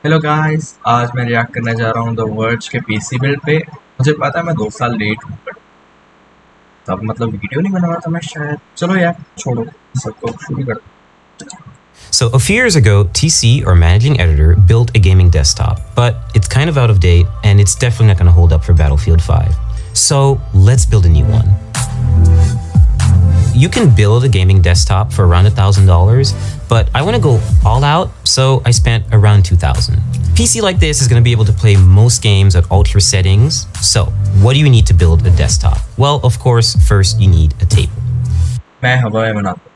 Hello guys, आज मैं react करने जा रहा हूँ द वर्ज के पीसी बिल्ड पे। मुझे पता है मैं 2 साल लेट हूँ, बट तब मतलब वीडियो नहीं बना रहा था मैं शायद। चलो यार छोड़ो, सबको शुरू कर। So a few years ago, TC, our managing editor, built a gaming desktop, but it's kind of out of date and it's definitely not going to hold up for Battlefield 5. So let's build a new one. You can build a gaming desktop for around $1,000, but I want to go all out, so I spent around $2,000. PC like this is going to be able to play most games at ultra settings. So what do you need to build a desktop? Well, of course, first you need a table. मैं हवा में बनाता हूँ,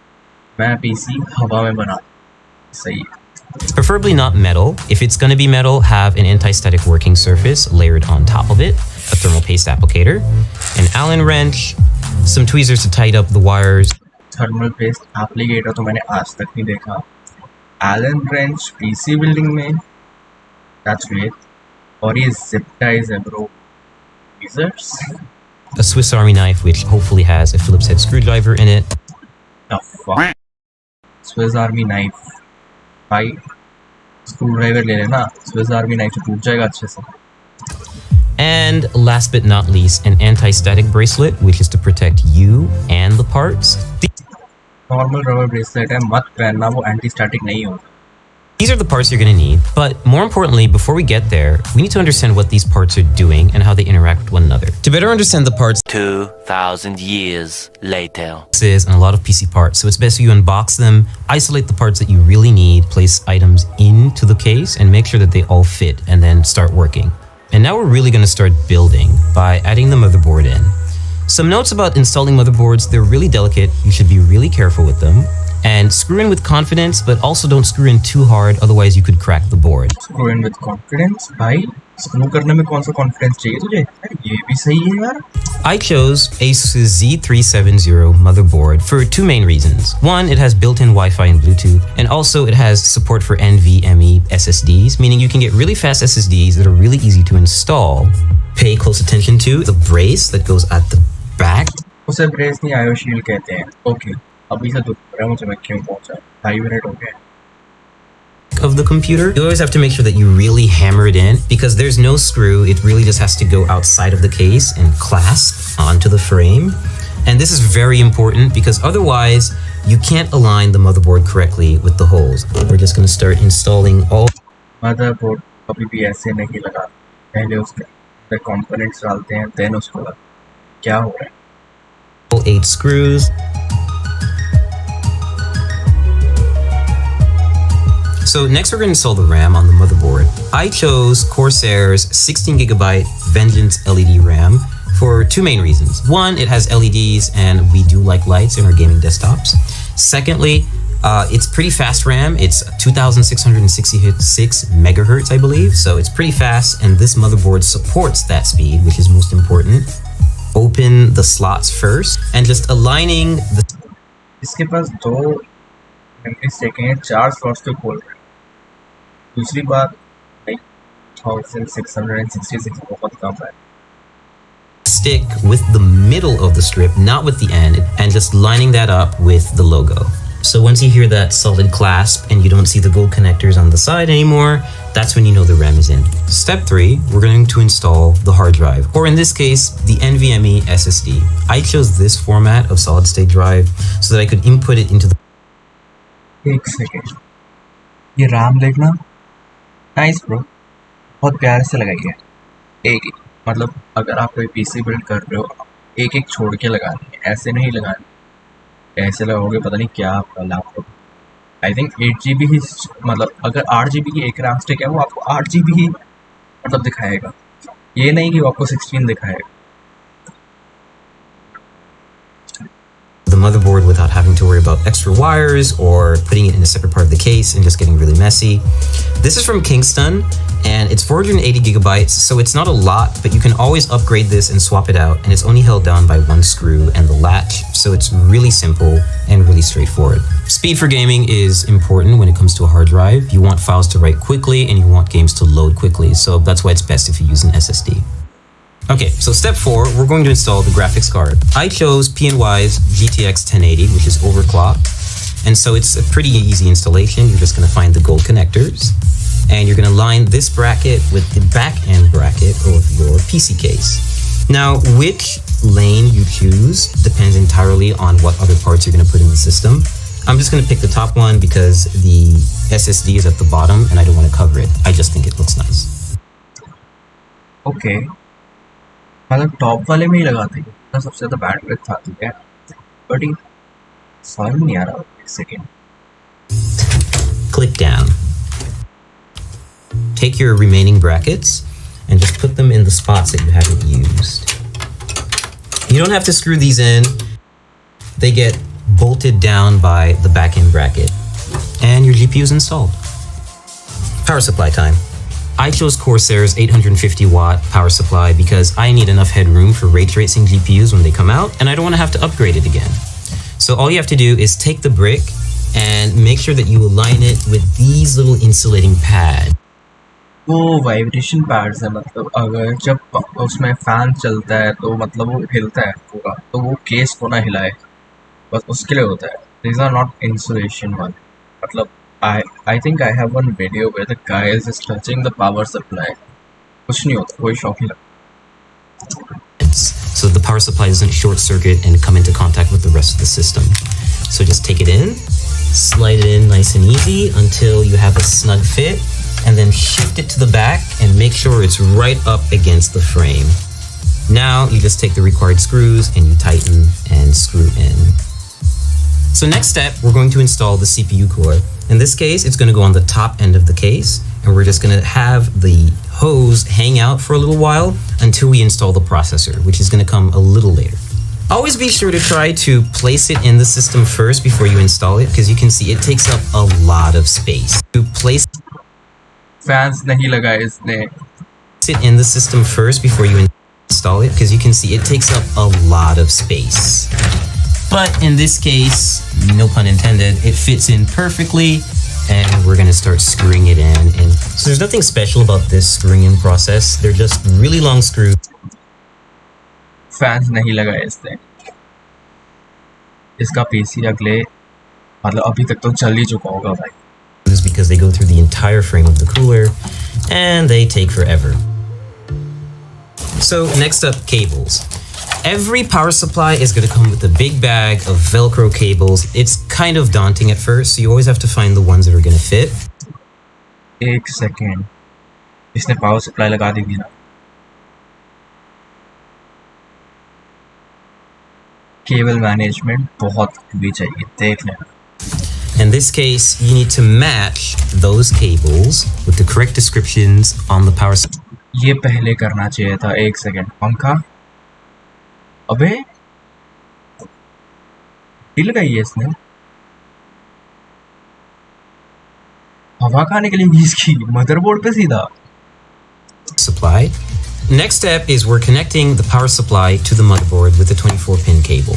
मैं PC हवा में बनाता हूँ, सही है। Preferably not metal. If it's going to be metal, have an anti-static working surface layered on top of it, a thermal paste applicator, an Allen wrench, some tweezers to tighten up the wires. Thermal paste applicator तो मैंने आज तक नहीं देखा। Elon wrench PC building में, that's wait. और ये zip ties है bro, tweezers, A Swiss Army knife, which hopefully has a Phillips head screwdriver in it. the fuck, Swiss army knife भाई, स्क्रू ड्राइवर ले लेना, स्विस आर्मी नाइफ से टूट जाएगा अच्छे से। And last but not least, an anti-static bracelet, which is to protect you and the parts. Normal rubber bracelet है, मत पहनना, वो एंटी स्टैटिक नहीं होता। These are the parts you're going to need, but more importantly, before we get there, we need to understand what these parts are doing and how they interact with one another. To better understand the parts, 2,000 years later, is and a lot of PC parts, so it's best you unbox them, isolate the parts that you really need, place items into the case, and make sure that they all fit, and then start working. And now we're really going to start building by adding the motherboard in. Some notes about installing motherboards: they're really delicate, you should be really careful with them. And screw in with confidence, but also don't screw in too hard, otherwise you could crack the board. Screw in with confidence भाई, screw करने में कौन सा confidence चाहिए तुझे? ये भी सही है यार। I chose Asus's Z370 motherboard for two main reasons. One, it has built-in Wi-Fi and Bluetooth, and also it has support for NVMe SSDs, meaning you can get really fast SSDs that are really easy to install. Pay close attention to the brace that goes at the back. उसे brace नहीं, आयो shield कहते हैं। Okay, अभी से दुख रहा है मुझे, मैं क्यों पहुंचा? 5 मिनट हो गए। Of the computer, you always have to make sure that you really hammer it in, because there's no screw. It really just has to go outside of the case and clasp onto the frame. And this is very important because otherwise you can't align the motherboard correctly with the holes. We're just going to start installing all motherboard कभी भी ऐसे नहीं लगा, पहले उसके components डालते हैं, then उसको लगा। क्या हो रहा है? 8 screws. So next we're going to install the RAM on the motherboard. I chose Corsair's 16GB Vengeance LED RAM for two main reasons. One, it has LEDs and we do like lights in our gaming desktops. Secondly, it's pretty fast RAM. It's 2666 megahertz, I believe. So it's pretty fast, and this motherboard supports that speed, which is most important. Open the slots first and just aligning the... इसके पास 2 memory stick हैं, 4 slots पे खोल रहे हैं। दूसरी बात, 1666 बहुत कम है। Stick with the middle of the strip, not with the end, and just lining that up with the logo. So once you hear that solid clasp and you don't see the gold connectors on the side anymore, that's when you know the RAM is in. Step 3, we're going to install the hard drive, or in this case, the NVMe SSD. I chose this format of solid state drive so that I could input it into the... एक second, ये RAM देखना, nice bro, बहुत प्यार से लगाई है। एक मतलब अगर आप कोई पीसी बिल्ड कर रहे हो, एक एक छोड़ के लगानी है, ऐसे नहीं लगानी। ऐसे लगाओगे पता नहीं क्या आपका लैपटॉप। आई थिंक 8GB ही, मतलब अगर 8GB की एक रैम स्टिक है, वो आपको 8GB ही मतलब दिखाएगा, ये नहीं कि वो आपको 16 दिखाएगा। the motherboard without having to worry about extra wires or putting it in a separate part of the case and just getting really messy. This is from Kingston and it's 480 gigabytes, so it's not a lot, but you can always upgrade this and swap it out, and it's only held down by one screw and the latch, so it's really simple and really straightforward. Speed for gaming is important when it comes to a hard drive. You want files to write quickly and you want games to load quickly, so that's why it's best if you use an SSD. Okay, so step 4, we're going to install the graphics card. I chose PNY's GTX 1080, which is overclocked. And so it's a pretty easy installation. You're just going to find the gold connectors and you're going to line this bracket with the back end bracket of your PC case. Now, which lane you choose depends entirely on what other parts you're going to put in the system. I'm just going to pick the top one because the SSD is at the bottom and I don't want to cover it. I just think it looks nice. Okay. मतलब top वाले में ही लगाते हैं ना, सबसे ज़्यादा bandwidth आती है, बट ये समझ नहीं आ रहा. एक second. Click down. Take your remaining brackets and just put them in the spots that you haven't used. You don't have to screw these in. They get bolted down by the back end bracket. And your GPU is installed. Power supply time. I chose Corsair's 850 watt power supply because I need enough headroom for ray tracing GPUs when they come out, and I don't want to have to upgrade it again. So all you have to do is take the brick and make sure that you align it with these little insulating pads. वो vibration pads है, मतलब अगर जब उसमें fan चलता है तो मतलब वो हिलता है पूरा, तो वो केस को ना हिलाए, बस उसके लिए होता है. These are not insulation one. मतलब I think I have one video where the guy is just touching the power supply. कुछ नहीं होता, कोई शॉक नहीं लगता. So the power supply doesn't short circuit and come into contact with the rest of the system. So just take it in, slide it in nice and easy until you have a snug fit, and then shift it to the back and make sure it's right up against the frame. Now you just take the required screws and you tighten and screw in. So next step, we're going to install the CPU cooler. In this case, it's going to go on the top end of the case, and we're just going to have the hose hang out for a little while until we install the processor, which is going to come a little later. Always be sure to try to place it in the system first before you install it, because you can see it takes up a lot of space. To place fans नहीं लगाए इसने. it in the system first before you install it, because you can see it takes up a lot of space. But in this case, no pun intended, it fits in perfectly, and we're going to start screwing it in. And so there's nothing special about this screwing in process. They're just really long screws. Fans नहीं लगाए इसने. इसका PC अगले मतलब अभी तक तो चल ही चुका होगा भाई. Because they go through the entire frame of the cooler, and they take forever. So next up, cables. Every power supply is going to come with a big bag of Velcro cables. It's kind of daunting at first, so you always have to find the ones that are going to fit. एक second, इसने power supply लगा दी थी ना. Cable management बहुत भी चाहिए, देख लेना. In this case, you need to match those cables with the correct descriptions on the power supply. ये पहले करना चाहिए था. एक सेकेंड, पंखा. अबे हिल गई है इसने. हवा खाने के लिए भी इसकी मदरबोर्ड पे सीधा. Supply. Next step is we're connecting the power supply to the motherboard with a 24-pin cable.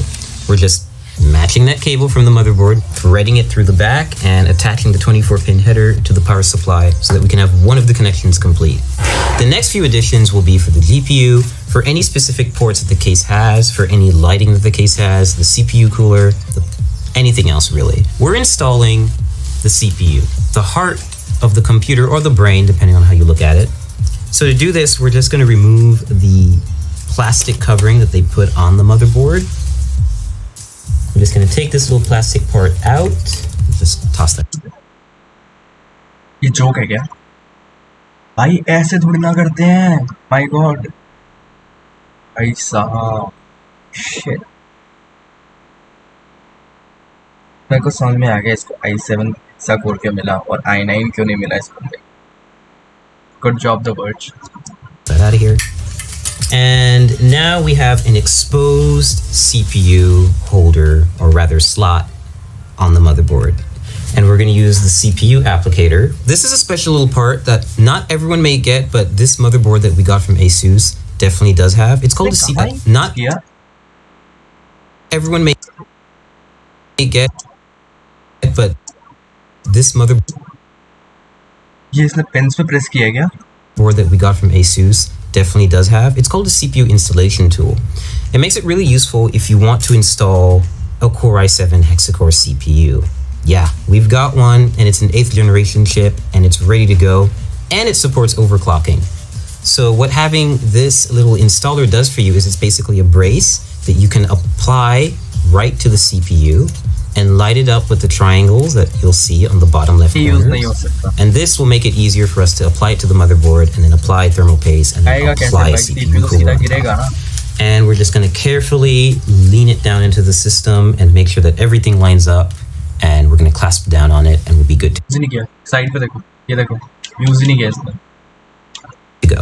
We're just matching that cable from the motherboard, threading it through the back, and attaching the 24-pin header to the power supply so that we can have one of the connections complete. The next few additions will be for the GPU, for any specific ports that the case has, for any lighting that the case has, the CPU cooler, anything else really. We're installing the CPU, the heart of the computer or the brain, depending on how you look at it. So to do this, we're just going to remove the plastic covering that they put on the motherboard. I'm just going to take this little plastic part out, just toss that. ये joke है क्या भाई? ऐसे थोड़ी ना करते हैं. My God भाई साहब, शिट. मेरे को समझ में आ गया इसको i7 सा कोर क्यों मिला और i9 क्यों नहीं मिला इसको. Good job the verge. That out of here. And now we have an exposed CPU holder, or rather slot, on the motherboard. And we're going to use the CPU applicator. This is a special little part that not everyone may get, but this motherboard that we got from ASUS definitely does have. It's called a CPU. Not everyone may get, but this motherboard. ये इसने pens पे press किया क्या? Board that we got from ASUS definitely does have. It's called a CPU installation tool. It makes it really useful if you want to install a Core i7 hexa-core CPU. Yeah, we've got one, and it's an 8th generation chip, and it's ready to go. and it supports overclocking. So what having this little installer does for you is it's basically a brace that you can apply right to the CPU and light it up with the triangles that you'll see on the bottom left corners. And this will make it easier for us to apply it to the motherboard and then apply thermal paste and then apply CPU cooler on top. And we're just going to carefully lean it down into the system and make sure that everything lines up, and we're going to clasp down on it and we'll be good to go.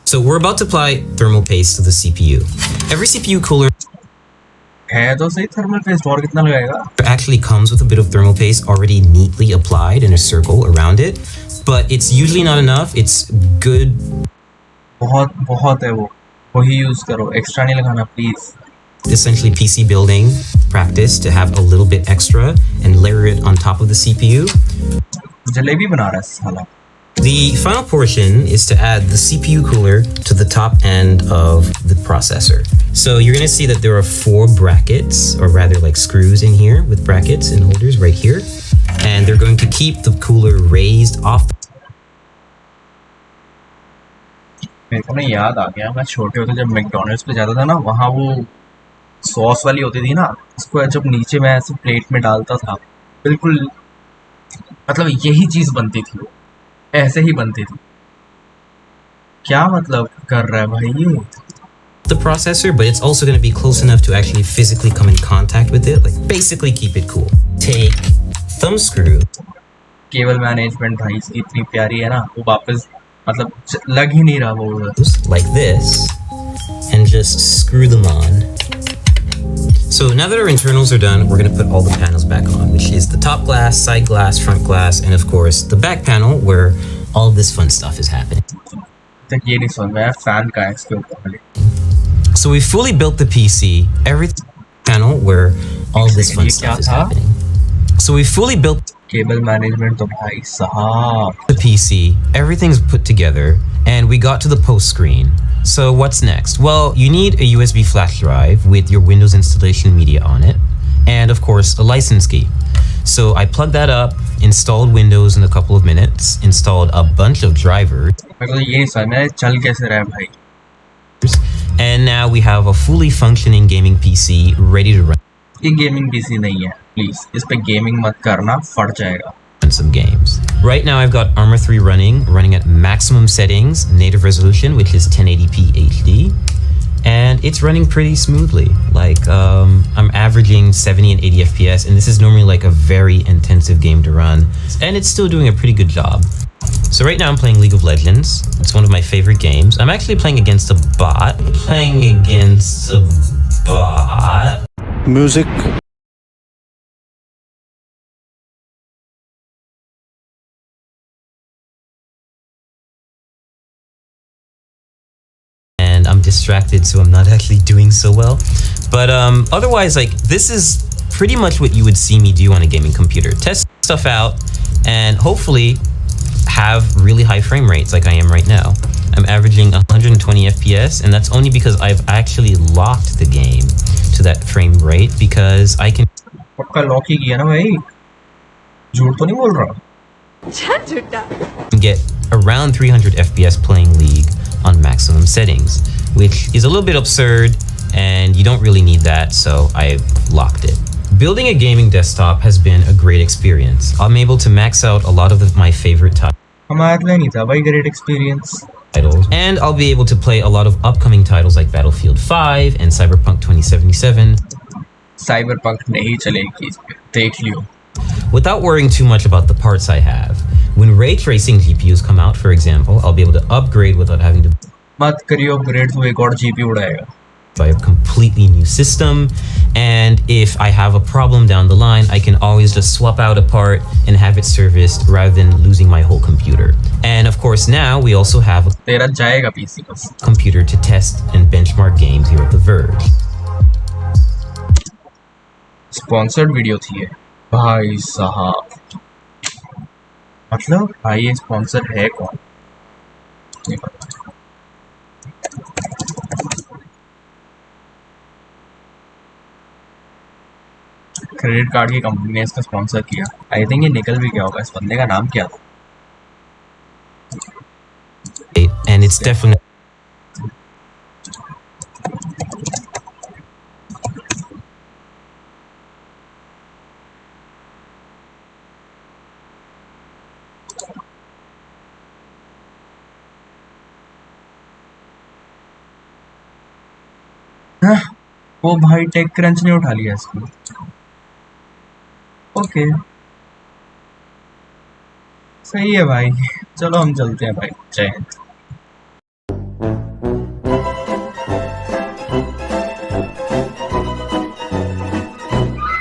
So we're about to apply thermal paste to the CPU. Every CPU cooler actually comes with a bit of thermal paste already neatly applied in a circle around it, but it's usually not enough. It's good. Essentially PC building practice to have a little bit extra and layer it on top of the CPU. The final portion is to add the CPU cooler to the top end of the processor. So you're going to see that there are 4 brackets, or rather like screws in here with brackets and holders right here. And they're going to keep the cooler raised off the मेरे को ना याद आ गया, मैं छोटे होते जब McDonald's पे जाता था ना, वहाँ वो सॉस वाली होती थी ना, उसको जब नीचे मैं ऐसे प्लेट में डालता था, बिल्कुल मतलब यही चीज़ बनती थी, वो ऐसे ही बनती थी। क्या मतलब कर रहा है भाई ये? The processor, but it's also going to be close enough to actually physically come in contact with it, like basically keep it cool. Take thumb screw. Cable management भाई इसकी इतनी प्यारी है ना, वो वापस मतलब लग ही नहीं रहा वो like this and just screw them on. So now that our internals are done, we're going to put all the panels back on, which is the top glass, side glass, front glass, and of course the back panel where all of this fun stuff is happening. So we fully built the PC, every panel where all of this fun stuff is happening. So we fully built cable management to bhai sahab. The PC, everything's put together, and we got to the post screen. So what's next? Well, you need a USB flash drive with your Windows installation media on it, and of course a license key. So I plugged that up, installed Windows in a couple of minutes, installed a bunch of drivers, and now we have a fully functioning gaming PC ready to run. ये gaming PC नहीं है, please इस पे gaming मत करना, फट जाएगा. Some games. Right now I've got Armor 3 running at maximum settings, native resolution, which is 1080p HD, and it's running pretty smoothly. Like I'm averaging 70 and 80 FPS, and this is normally like a very intensive game to run, and it's still doing a pretty good job. So right now I'm playing League of Legends. It's one of my favorite games. I'm actually playing against a bot. Music. And I'm distracted, so I'm not actually doing so well. But otherwise, like, this is pretty much what you would see me do on a gaming computer. Test stuff out and hopefully have really high frame rates like I am right now. I'm averaging 120 FPS, and that's only because I've actually locked the game to that frame rate because I can पक्का lock ही किया ना भाई, झूठ तो नहीं बोल रहा. get around 300 FPS playing League on maximum settings, which is a little bit absurd, and you don't really need that, so I locked it. Building a gaming desktop has been a great experience. I'm able to max out a lot of my favorite titles. हमारे नहीं था भाई great experience. And I'll be able to play a lot of upcoming titles like Battlefield 5 and Cyberpunk 2077. Cyberpunk नहीं चलेगी इस पे, देख लियो. Without worrying too much about the parts I have. When ray tracing GPUs come out, for example, I'll be able to upgrade without having to मत करियो upgrade, तो एक और GPU उड़ाएगा. Buy a completely new system, and if I have a problem down the line, I can always just swap out a part and have it serviced rather than losing my whole computer. And of course now we also have a तेरा जाएगा PC बस. computer to test and benchmark games here at the Verge. Sponsored video थी ये भाई साहब. मतलब भाई ये स्पॉन्सर है कौन? नहीं पता. क्रेडिट कार्ड की कंपनी ने इसका स्पॉन्सर किया। आई थिंक ये निकल भी गया होगा। इस बंदे का नाम क्या था? And it's definitely हाँ, वो भाई टेक क्रंच ने उठा लिया इसको। ओके, सही है भाई। चलो हम चलते हैं भाई। जय हिंद।